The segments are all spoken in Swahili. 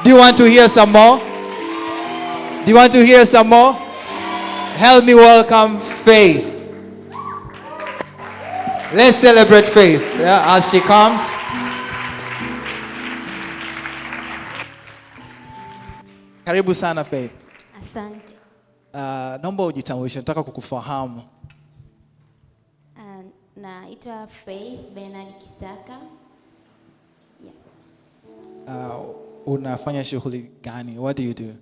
Do you want to hear some more? Do you want to hear some more? Help me welcome Faith. Let's celebrate Faith, yeah, as she comes. Karibu sana Faith. Asante. Naomba ujitambulishe, nataka kukufahamu. Naitwa Faith Bernard Kisaka. Yeah. Unafanya shughuli gani? What do you do?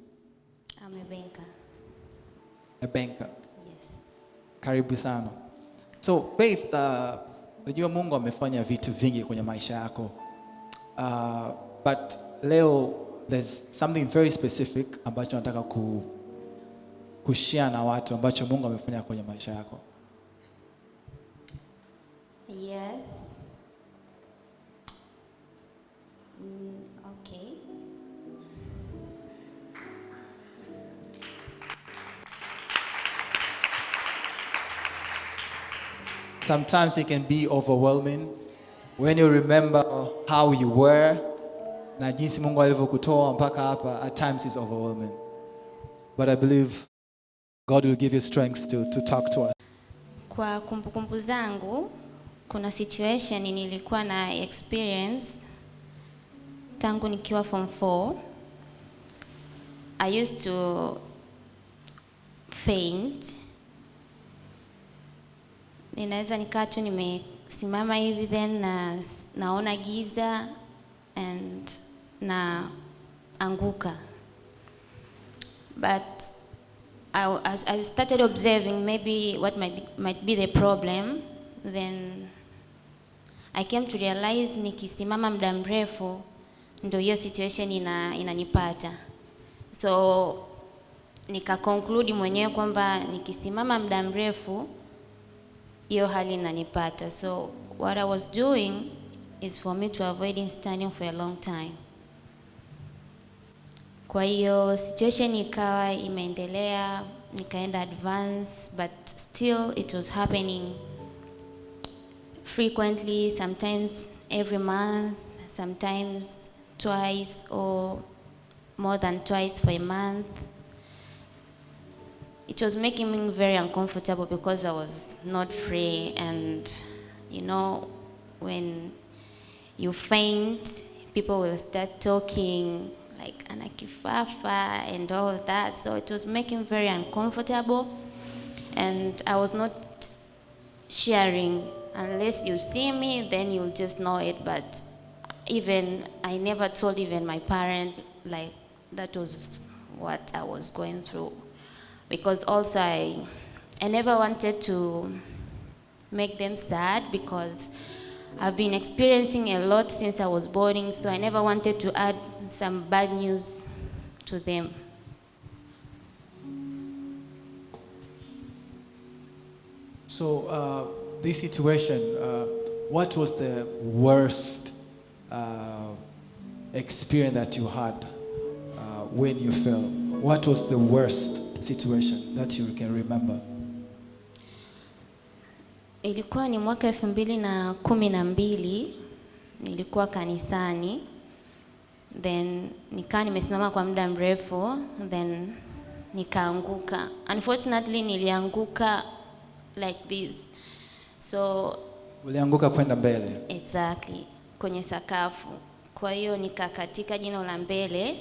I'm a banker. A banker. Yes. Karibu sana. So Faith, najua Mungu amefanya vitu vingi kwenye maisha yako. But leo there's something very specific ambacho nataka kushare na watu ambacho Mungu amefanya kwenye maisha yako. Yes. Okay. Sometimes it can be overwhelming when you remember how you were na jinsi Mungu alivyokutoa mpaka hapa. At times it's overwhelming. But I believe God will give you strength to talk to us. Kwa kumbukumbu zangu kuna situation nilikuwa na experience tangu nikiwa form 4. I used to faint. Ninaweza nikaa tu nimesimama hivi then naona giza and anguka. But as I started observing maybe what might be the problem, then I came to realize nikisimama muda mrefu ndio hiyo situation inanipata. So nika conclude mwenyewe kwamba nikisimama muda mrefu hiyo hali inanipata. So what I was doing is for me to avoid standing for a long time. Kwa hiyo situation ikawa imeendelea, nikaenda advance, but still it was happening frequently, sometimes every month, sometimes twice or more than twice for a month. It was making me very uncomfortable because I was not free, and you know, when you faint, people will start talking like anakifafa and all that. So it was making very uncomfortable, and I was not sharing. Unless you see me, then you'll just know it. But even I never told even my parents like that was what I was going through, because also I never wanted to make them sad because I've been experiencing a lot since I was boarding, so I never wanted to add some bad news to them. So this situation, what was the worst experience that you had when you fell? What was the worst situation that you can remember? Ilikuwa ni mwaka 2012, nilikuwa kanisani, then nikaa nimesimama kwa muda mrefu, then nikaanguka. Unfortunately nilianguka like this. So ulianguka kwenda mbele? Exactly, kwenye sakafu. Kwa hiyo nikakatika jino la mbele,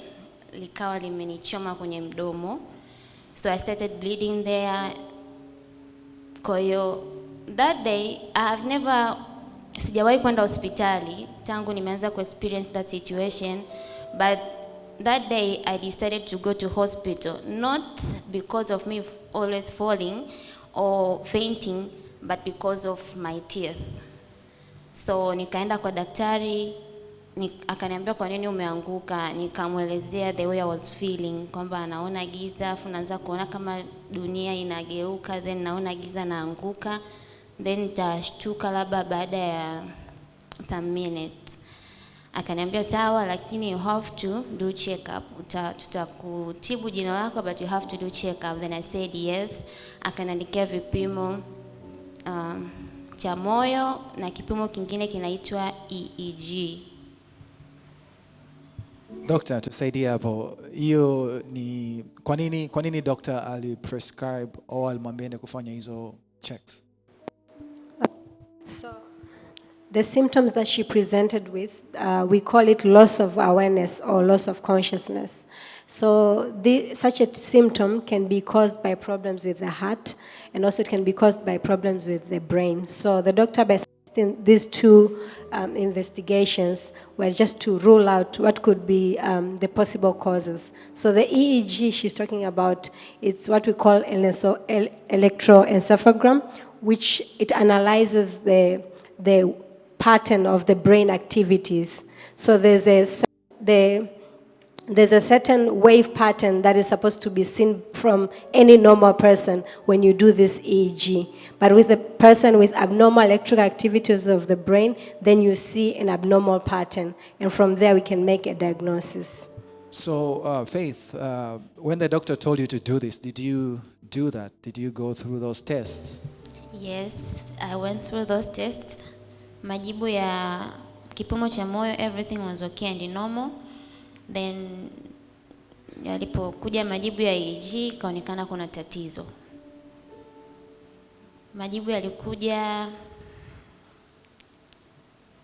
likawa limenichoma kwenye mdomo. So I started bleeding there. Kwa hiyo that day sijawahi kwenda hospitali tangu nimeanza ku experience that situation, but that day I decided to go to hospital, not because of me always falling or fainting, but because of my teeth. So nikaenda kwa daktari, akaniambia kwa nini umeanguka. Nikamwelezea the way I was feeling, kwamba anaona giza, afu naanza kuona kama dunia inageuka, then naona giza naanguka, then nitashtuka labda baada ya some minutes. Akaniambia sawa, lakini you have to do check up. Tutakutibu jino lako, but you have to do check up. Then I said yes. Akaniandikia vipimo cha moyo na kipimo kingine kinaitwa EEG. Doctor, tusaidie hapo. Hiyo ni kwa nini doctor aliprescribe au alimwambia ende kufanya hizo checks? So the symptoms that she presented with, we call it loss of awareness or loss of consciousness. So such a symptom can be caused by problems with the heart, and also it can be caused by problems with the brain. So the doctor, by suggesting these two investigations, was just to rule out what could be the possible causes. So the EEG she's talking about, it's what we call electroencephalogram, which it analyzes the pattern of the brain activities. So there's a certain wave pattern that is supposed to be seen from any normal person when you do this EEG. But with a person with abnormal electrical activities of the brain, then you see an abnormal pattern. And from there, we can make a diagnosis. So, Faith, when the doctor told you to do this, did you do that? Did you go through those tests? Yes, I went through those tests. Majibu ya kipimo cha moyo, everything was okay and normal. Then yalipokuja majibu ya EEG kaonekana kuna tatizo. Majibu yalikuja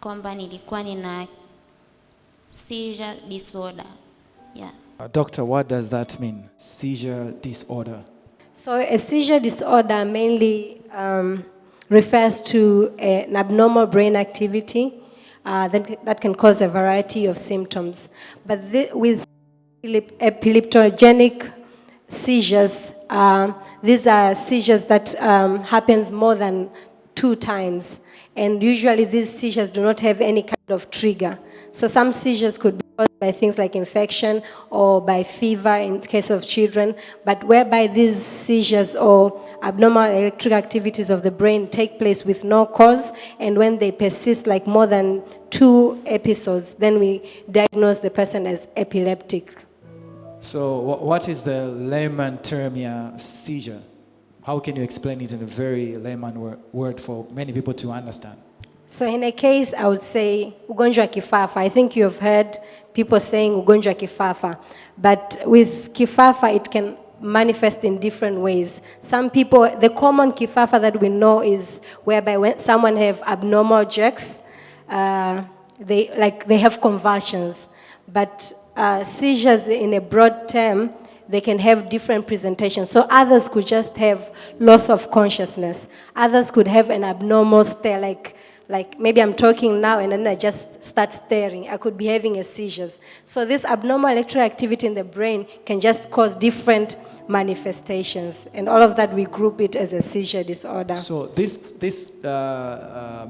kwamba nilikuwa nina seizure disorder. Yeah. Doctor, what does that mean? Seizure disorder. So a seizure disorder mainly refers to an abnormal brain activity that can cause a variety of symptoms. But with epileptogenic seizures, these are seizures that happens more than 2 times. And usually these seizures do not have any kind of trigger. So some seizures could be caused by things like infection or by fever in case of children, but whereby these seizures or abnormal electrical activities of the brain take place with no cause, and when they persist like more than 2 episodes, then we diagnose the person as epileptic. So what is the layman term here, seizure? How can you explain it in a very layman word for many people to understand? So in a case, I would say ugonjwa kifafa. I think you have heard people saying ugonjwa kifafa. But with kifafa, it can manifest in different ways. Some people, the common kifafa that we know is whereby when someone have abnormal jerks, they have convulsions. But seizures in a broad term, they can have different presentations. So others could just have loss of consciousness. Others could have an abnormal stare, like maybe I'm talking now and then I just start staring. I could be having a seizures. So this abnormal electrical activity in the brain can just cause different manifestations. And all of that, we group it as a seizure disorder. So this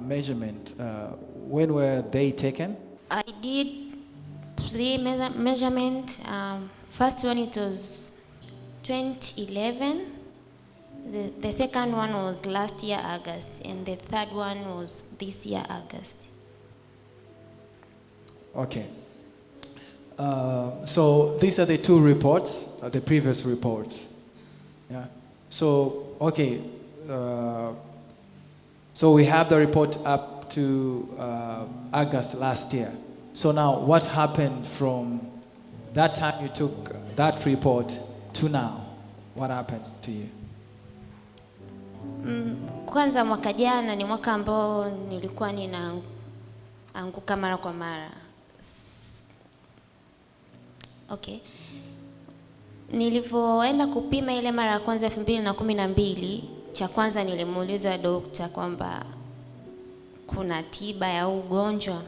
measurement, when were they taken? I did 3 measurements. First one, it was 2011. The second one was last year, August. And the third one was this year, August. Okay. So these are the 2 reports, the previous reports. Yeah. So, okay. So we have the report up to August last year. So now what happened from that time you took that report to now? What happened to you? Kwanza mwaka jana ni mwaka ambao nilikuwa ninaanguka mara kwa mara. Okay. Nilipoenda kupima ile mara ya kwanza 2012, cha kwanza nilimuuliza dokta kwamba kuna tiba ya ugonjwa.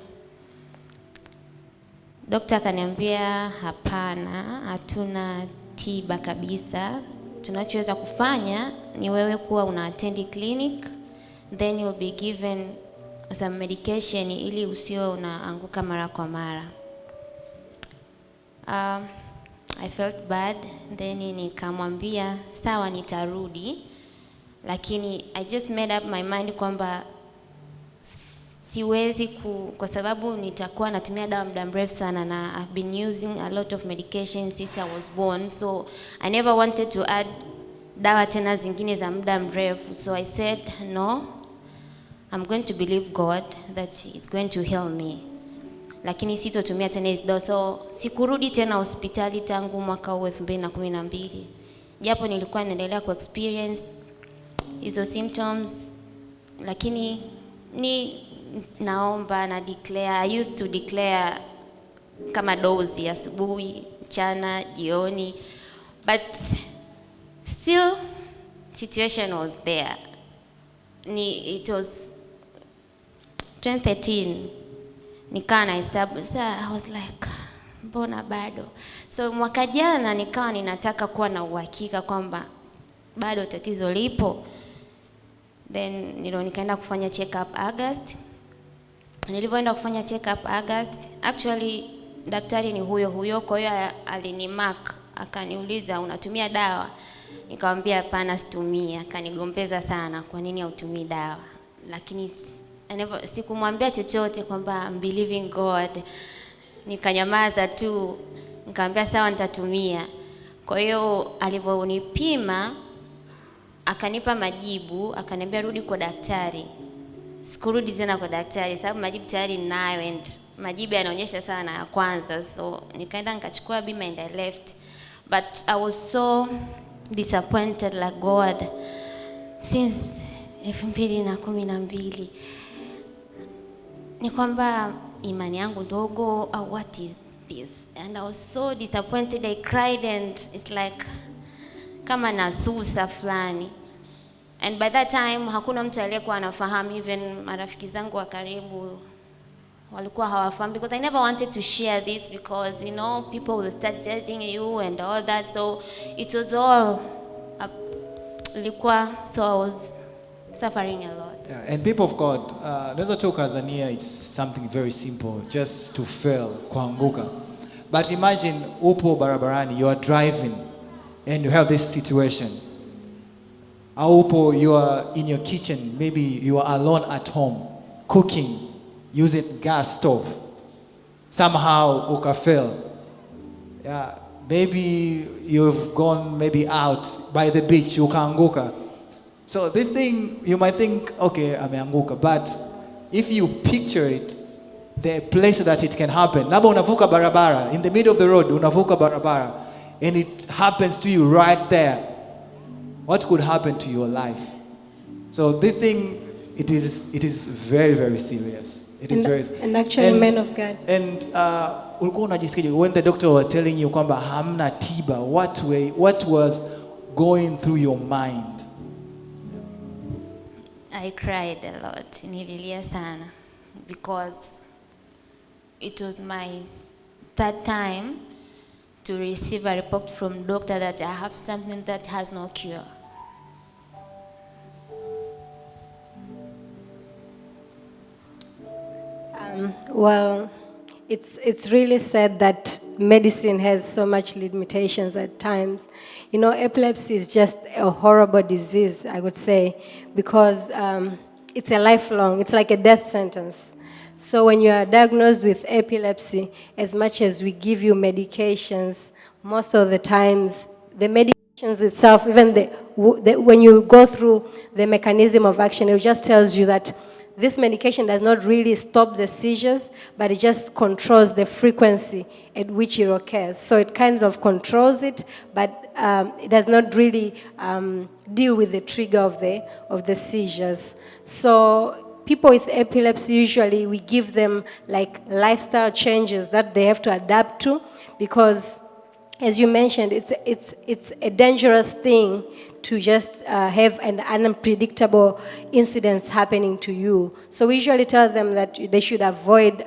Dokta akaniambia hapana, hatuna tiba kabisa. Tunachoweza kufanya ni wewe kuwa una attend clinic, then you'll be given some medication ili usiwe unaanguka mara kwa mara. I felt bad, then nikamwambia sawa nitarudi, lakini I just made up my mind kwamba siwezi kwa sababu nitakuwa natumia dawa muda mrefu sana na I've been using a lot of medication since I was born, so I never wanted to add dawa tena zingine za muda mrefu. So I said no, I'm going to believe God that He is going to heal me. lakini sitotumia tena hizo dawa. So sikurudi tena hospitali tangu mwaka huu 2012. Japo nilikuwa naendelea ku experience hizo symptoms, lakini ni naomba na declare. I used to declare kama dozi asubuhi, mchana, jioni, but still situation was there. It was 2013 nikaa na establish. So I was like, mbona bado? So mwaka jana nikawa ninataka kuwa na uhakika kwamba bado tatizo lipo. Then nikaenda kufanya check up August. Nilivyoenda kufanya check up August, actually daktari ni huyo, kwa hiyo alinimark, akaniuliza unatumia dawa? Nikamwambia hapana, situmii. Akanigombeza sana, kwa nini hautumii dawa? Lakini sikumwambia chochote kwamba I'm believing God. Nikanyamaza tu, nikamwambia sawa nitatumia. Kwa hiyo alivyonipima akanipa majibu, akaniambia rudi kwa daktari. Sikurudi tena kwa daktari sababu majibu tayari ninayo, and majibu yanaonyesha sana ya kwanza. So nikaenda nikachukua bima and I left. But I was so disappointed like God since 2012. Ni kwamba imani yangu ndogo au what is this? And I was so disappointed. I cried and it's like kama nasusa fulani. And by that time hakuna mtu aliyekuwa anafahamu, even marafiki zangu wa karibu walikuwa hawafahamu, because I never wanted to share this because people will start judging you and all that. So it was all so I was suffering a lot. Yeah, and people of God, naweza tu Tanzania, it's something very simple, just to fail, kuanguka. But imagine upo barabarani, you are driving and you have this situation. Upo, you are in your kitchen, maybe you are alone at home, cooking, using gas stove. Somehow uka fail. Yeah, maybe you've gone out by the beach, ukaanguka. So this thing, you might think, okay, ameanguka, but if you picture it, the place that it can happen. Labda unavuka barabara, in the middle of the road, unavuka barabara, and it happens to you right there. What could happen to your life? So this thing, it is very, very serious. It is very. And actually, men of God. And ulikuwa unajisikia when the doctor was telling you kwamba hamna tiba, what was going through your mind? I cried a lot. Nililia sana because it was my third time to receive a report from doctor that I have something that has no cure. Well, it's really sad that medicine has so much limitations at times. Epilepsy is just a horrible disease, I would say, because it's a lifelong, it's like a death sentence. So when you are diagnosed with epilepsy, as much as we give you medications, most of the times the medications itself, even when you go through the mechanism of action, it just tells you that this medication does not really stop the seizures, but it just controls the frequency at which it occurs. So it kind of controls it, but it does not really deal with the trigger of the seizures. So people with epilepsy, usually we give them like lifestyle changes that they have to adapt to, because as you mentioned, it's a dangerous thing to just have an unpredictable incidents happening to you. So we usually tell them that they should avoid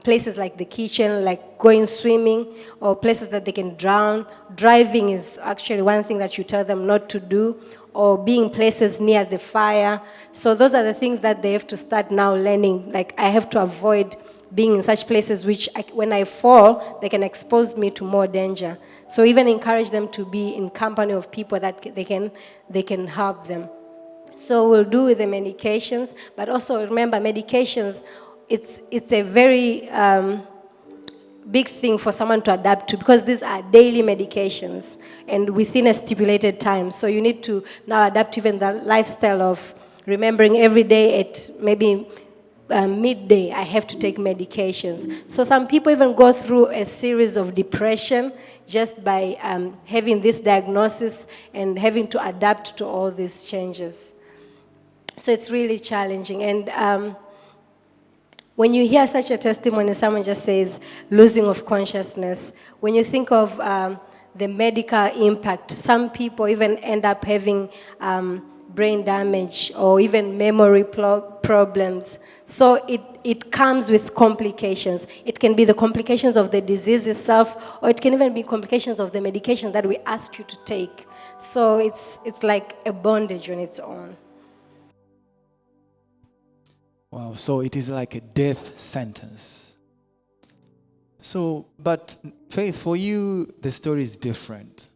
places like the kitchen, like going swimming, or places that they can drown. Driving is actually one thing that you tell them not to do, or being places near the fire. So those are the things that they have to start now learning. Like, I have to avoid being in such places which, when I fall, they can expose me to more danger. So even encourage them to be in company of people that they can help them. So we'll do with the medications, but also remember, medications, it's a very big thing for someone to adapt to, because these are daily medications and within a stipulated time. So you need to now adapt even the lifestyle of remembering every day at maybe midday, I have to take medications. So some people even go through a series of depression just by having this diagnosis and having to adapt to all these changes. So it's really challenging. And when you hear such a testimony, someone just says losing of consciousness, when you think of the medical impact, some people even end up having brain damage or even memory problems. So it comes with complications. It can be the complications of the disease itself, or it can even be complications of the medication that we asked you to take. So it's like a bondage on its own. Wow, so it is like a death sentence. So, but Faith, for you, the story is different.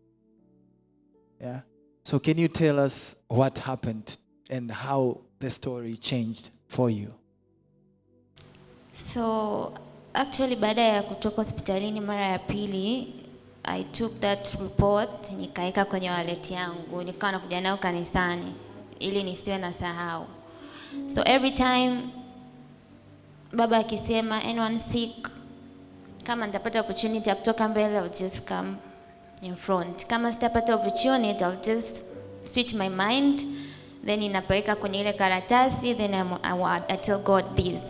Yeah? So can you tell us what happened and how the story changed for you? So actually baada ya kutoka hospitalini mara ya pili, I took that report, nikaeka kwenye wallet yangu, nikawa nakuja nayo kanisani ili nisiwe na sahau. So every time baba akisema anyone sick, kama nitapata opportunity ya kutoka mbele, I'll just come in front. Kama sitapata opportunity, I'll just switch my mind, then inapeleka kwenye ile karatasi, then I tell God this.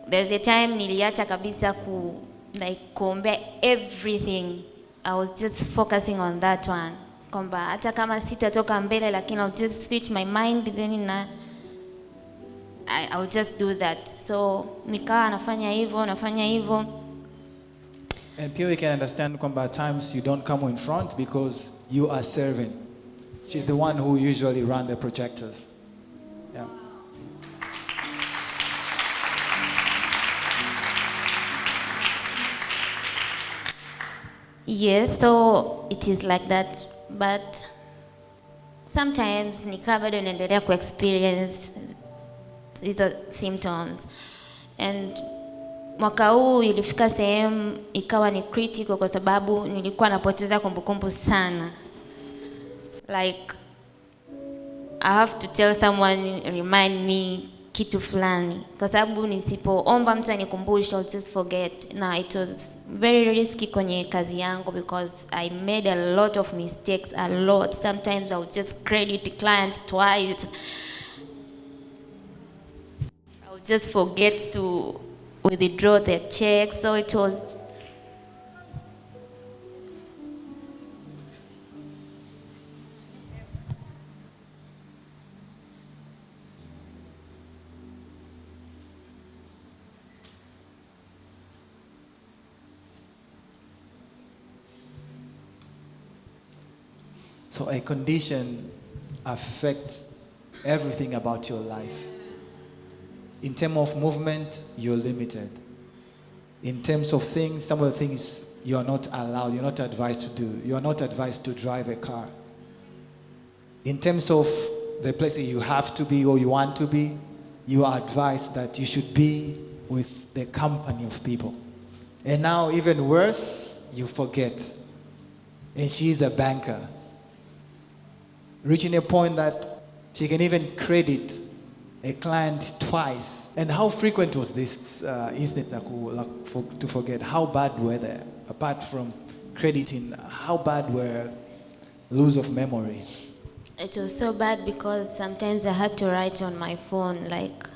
There's a time niliacha kabisa kuombea everything. I was just focusing on that one. Kwamba hata kama sitatoka mbele, lakini I'll just switch my mind, then I'll just do that. So nikawa nafanya hivyo. And pia we can understand kwamba at times you don't come in front because you are serving. She's the one who usually run the projectors. Yeah. Yes, so it is like that, but sometimes nikawa bado naendelea experience the symptoms. And mwaka huu ilifika sehemu ikawa ni critical kwa sababu nilikuwa napoteza kumbukumbu sana. Like I have to tell someone, remind me kitu fulani, kwa sababu nisipoomba mtu anikumbushe, I'll just forget. Now it was very risky kwenye kazi yangu because I made a lot of mistakes, a lot. Sometimes I would just credit clients twice. I would just forget to withdraw the check, so it was So a condition affects everything about your life. In terms of movement, you're limited. In terms of things, some of the things you are not allowed, you're not advised to do. You are not advised to drive a car. In terms of the place that you have to be or you want to be, you are advised that you should be with the company of people. And now, even worse, you forget. And she is a banker, reaching a point that she can even credit a client twice. And how frequent was this incident to forget? How bad were they? Apart from crediting, how bad were lose of memory? It was so bad because sometimes I had to write on my phone, like,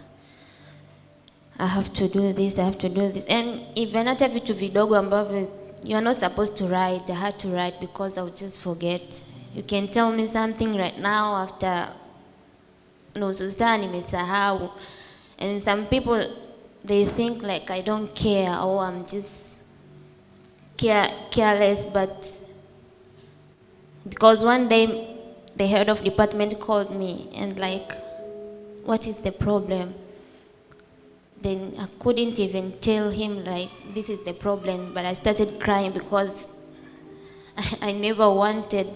I have to do this, I have to do this. And even hata vitu vidogo ambavyo you're not supposed to write, I had to write because I would just forget. You can tell me something right now, after nusu saa nimesahau. And some people, they think like I don't care or I'm just careless, but because one day the head of department called me and like, what is the problem? Then I couldn't even tell him like, this is the problem, but I started crying because I never wanted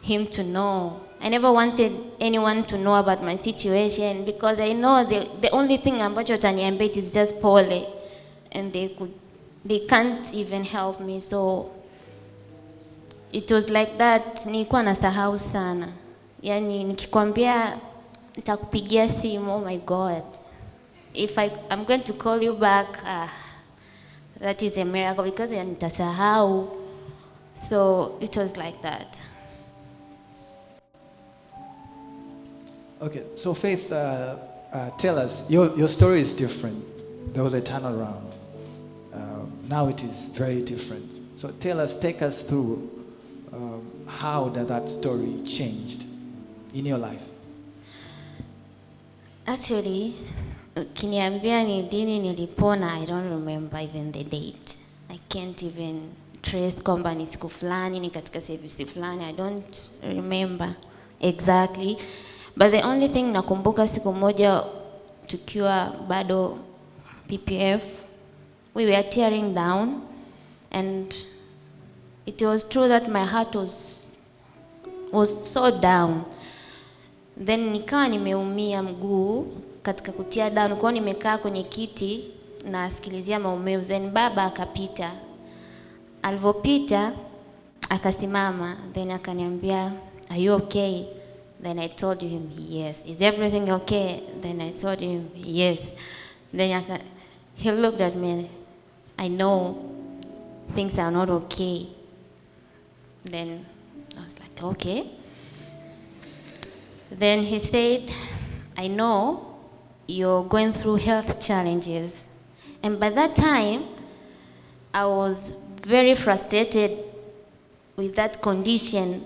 him to know. I never wanted anyone to know about my situation because I know the only thing ambacho taniambia is just pole, and they can't even help me. So it was like that. Nilikuwa nasahau sana. Yani nikikwambia nitakupigia simu, oh my God. if I'm going to call you back, that is a miracle because nitasahau. So it was like that. Okay, so Faith, tell us, your story is different. There was a turnaround. Now it is very different. So take us through how that story changed in your life. Actually, ukiniambia ni dini nilipona, I don't remember even the date. I can't even trace kwamba ni siku fulani, ni katika service fulani. I don't remember exactly. But the only thing nakumbuka siku moja tukiwa bado PPF, we were tearing down, and it was true that my heart was so down. Then nikawa nimeumia mguu katika kutia down, kwa nimekaa kwenye kiti na sikilizia maumivu. Then baba akapita. Alivopita akasimama, then akaniambia, "Are you okay?" Then I told him yes. "Is everything okay?" Then I told him yes. Then he looked at me. "I know things are not okay." Then I was like, okay. Then he said, "I know you're going through health challenges." And by that time, I was very frustrated with that condition.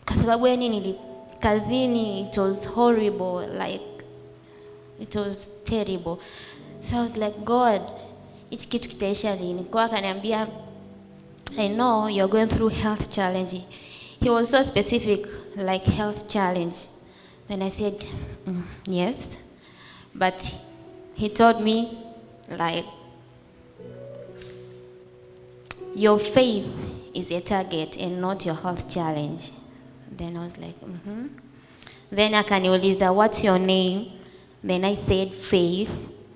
Kwa sababu yani kazini, it was horrible, like it was terrible. So I was like, God, hichi kitu kitaisha lini? Kwa akaniambia, "I know you're going through health challenge." He was so specific, like health challenge. Then I said, yes. But he told me, like, your faith is a target and not your health challenge. Then I was like, Then akaniuliza, "What's your name?" Then I said, "Faith."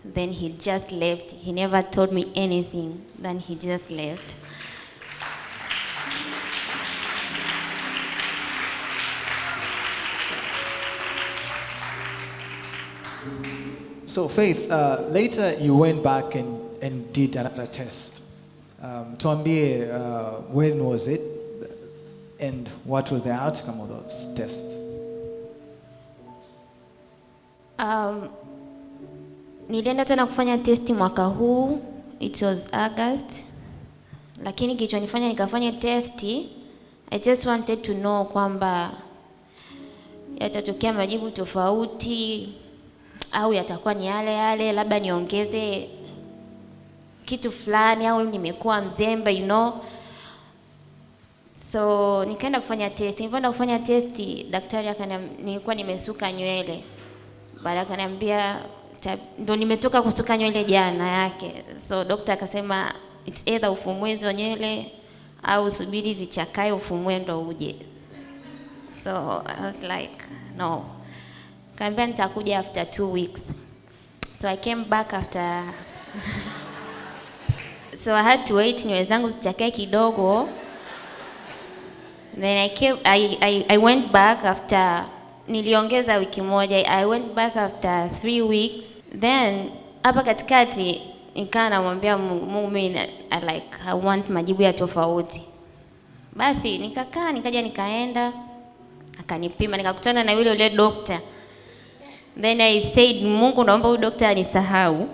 Then he just left. He never told me anything. Then he just left. So Faith, later you went back and did another test. Tuambie, when was it and what was the outcome of those tests? Nilienda tena kufanya testi mwaka huu. It was August. Lakini kilichonifanya nikafanya testi, I just wanted to know kwamba yatatokea majibu tofauti au yatakuwa ni yale yale, labda niongeze kitu fulani au nimekuwa mzembe, you know. So nikaenda kufanya testi. Nilipoenda kufanya testi, daktari nilikuwa nimesuka nywele. Baada akaniambia ndo nimetoka kusuka nywele jana yake. So daktari akasema it's either ufumue hizo nywele au subiri zichakae ufumue ndo uje. So I was like, no. Kaambia nitakuja after 2 weeks. So I came back after so I had to wait nywele zangu zichakae kidogo. Then I went back after, niliongeza wiki moja. I went back after 3 weeks. Then hapa katikati nikaa namwambia Mungu, I want majibu ya tofauti. Basi nikaja nikaenda akanipima, nikakutana na yule doctor. Then I said, "Mungu, naomba huyu doctor anisahau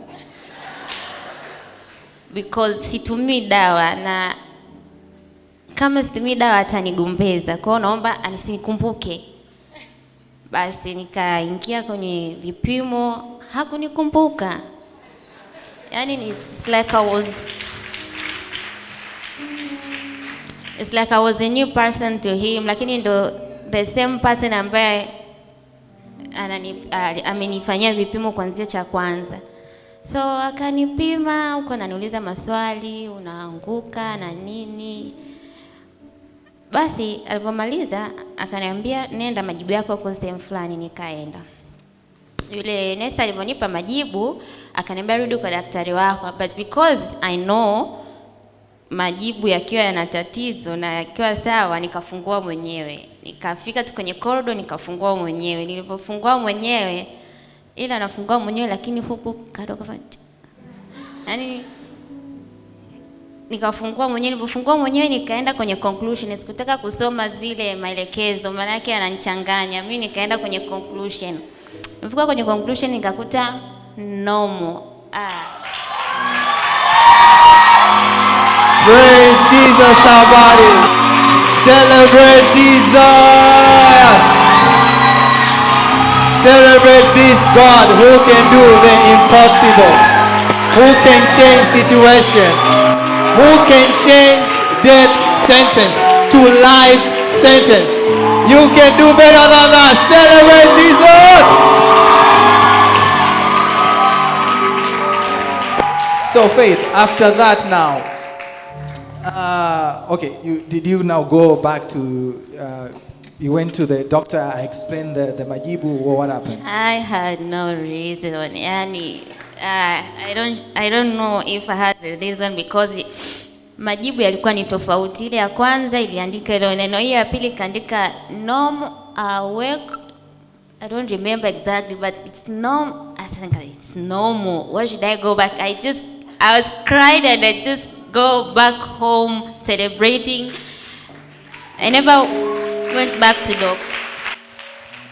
because situmii dawa, na kama situmii dawa atanigombeza. Kwa hiyo naomba anisikumbuke." Basi nikaingia kwenye vipimo, hakunikumbuka. Yani it's like I was a new person to him, lakini ndo the same person ambaye amenifanyia vipimo kuanzia cha kwanza. So akanipima, uko ananiuliza maswali, unaanguka na nini. Basi alipomaliza akaniambia, "Nenda, majibu yako kwa sehemu fulani." Nikaenda. Yule nesi aliponipa majibu akaniambia, "Rudi kwa daktari wako." But because I know majibu yakiwa yana tatizo na yakiwa sawa, nikafungua mwenyewe. Nikafika tu kwenye corridor nikafungua mwenyewe. Nilipofungua mwenyewe ila nafungua mwenyewe, lakini huku kadoka yani nikafungua mwenyewe. Nilipofungua mwenyewe nikaenda kwenye conclusion. Sikutaka kusoma zile maelekezo, maana yake ananichanganya. Mimi nikaenda kwenye conclusion. Nilifika kwenye conclusion nikakuta normal. Praise Jesus, somebody. Celebrate Jesus. Celebrate this God who can do the impossible, who can change situation, who can change death sentence to life sentence. You can do better than that. Celebrate Jesus. So Faith, after that now, okay, did you now go back to, you went to the doctor, I explained the majibu, or what happened? I had no reason. Yani, I don't know if I had a reason because majibu yalikuwa ni tofauti. Ile ya kwanza iliandika ile neno, hii ya pili kaandika norm work. I don't remember exactly, but it's norm. I think it's normal. Why should I go back? I was crying and I just go back home celebrating. I never went back to doc.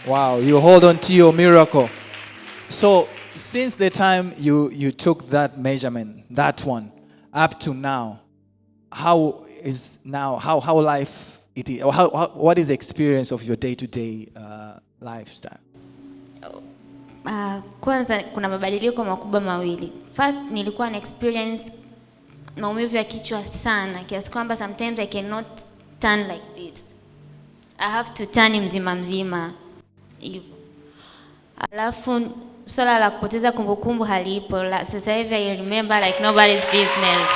Wow, you hold on to your miracle. So since the time you took that measurement, that one, up to now, how is now how life it is, or what is the experience of your day-to-day lifestyle? Kwanza kuna mabadiliko makubwa mawili. First, nilikuwa na experience maumivu ya kichwa sana kiasi kwamba sometimes I cannot turn like this. I have to turn mzima hivyo. Alafu swala la kupoteza kumbukumbu halipo. Sasa hivi I remember like nobody's business.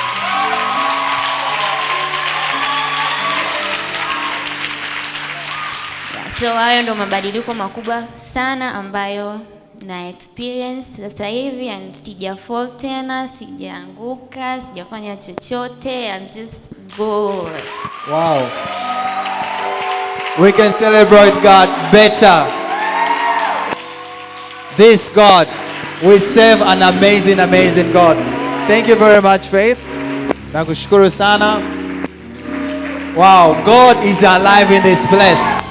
So hayo ndo mabadiliko makubwa sana ambayo na experience sasa hivi, and sija fall tena, sijaanguka, sijafanya chochote. I'm just good. Wow. We can celebrate God better. This God, we serve an amazing God. Thank you very much, Faith. Nakushukuru sana. Wow, God is alive in this place.